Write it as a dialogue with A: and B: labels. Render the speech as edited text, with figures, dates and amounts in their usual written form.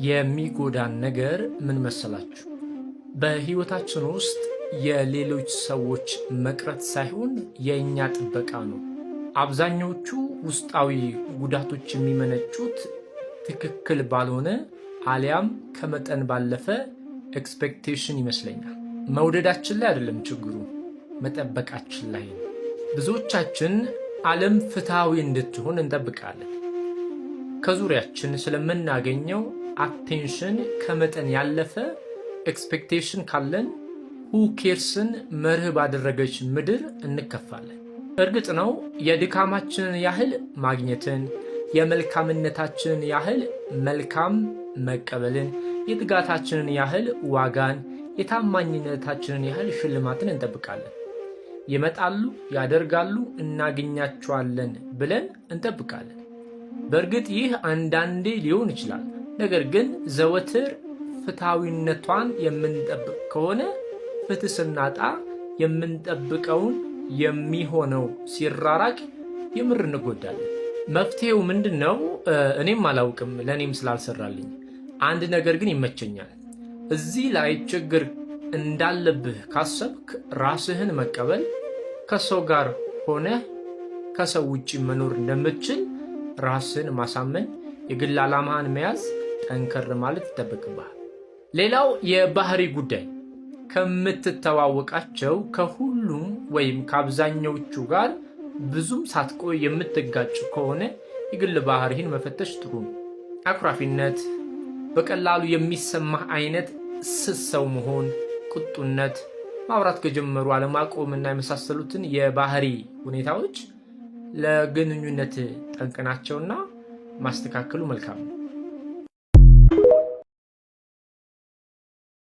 A: የሚጎዳን ነገር ምን መሰላችሁ? በህይወታችን ውስጥ የሌሎች ሰዎች መቅረት ሳይሆን የእኛ ጥበቃ ነው። አብዛኞቹ ውስጣዊ ጉዳቶች የሚመነጩት ትክክል ባልሆነ አሊያም ከመጠን ባለፈ ኤክስፔክቴሽን ይመስለኛል። መውደዳችን ላይ አይደለም ችግሩ፣ መጠበቃችን ላይ ነው። ብዙዎቻችን ዓለም ፍትሃዊ እንድትሆን እንጠብቃለን። ከዙሪያችን ስለምናገኘው አቴንሽን ከመጠን ያለፈ ኤክስፔክቴሽን ካለን ሁ ኬርስን መርህ ባደረገች ምድር እንከፋለን። እርግጥ ነው የድካማችንን ያህል ማግኘትን፣ የመልካምነታችንን ያህል መልካም መቀበልን፣ የትጋታችንን ያህል ዋጋን፣ የታማኝነታችንን ያህል ሽልማትን እንጠብቃለን። ይመጣሉ፣ ያደርጋሉ፣ እናገኛቸዋለን ብለን እንጠብቃለን። በእርግጥ ይህ አንዳንዴ ሊሆን ይችላል። ነገር ግን ዘወትር ፍትሃዊነቷን የምንጠብቅ ከሆነ ፍትህ ስናጣ የምንጠብቀውን የሚሆነው ሲራራቅ የምር እንጎዳለን። መፍትሄው ምንድን ነው? እኔም አላውቅም፣ ለእኔም ስላልሰራልኝ። አንድ ነገር ግን ይመቸኛል። እዚህ ላይ ችግር እንዳለብህ ካሰብክ ራስህን መቀበል፣ ከሰው ጋር ሆነህ ከሰው ውጭ መኖር እንደምትችል ራስህን ማሳመን፣ የግል ዓላማህን መያዝ፣ ጠንከር ማለት ይጠበቅብሃል። ሌላው የባህሪ ጉዳይ። ከምትተዋወቃቸው ከሁሉም ወይም ከአብዛኛዎቹ ጋር ብዙም ሳትቆይ የምትጋጭ ከሆነ የግል ባህሪህን መፈተሽ ጥሩ ነው። አኩራፊነት፣ በቀላሉ የሚሰማህ አይነት ስስ ሰው መሆን፣ ቁጡነት፣ ማውራት ከጀመሩ አለማቆምና የመሳሰሉትን የባህሪ ሁኔታዎች ለግንኙነት ጠንቅ ናቸውና ማስተካከሉ መልካም ነው።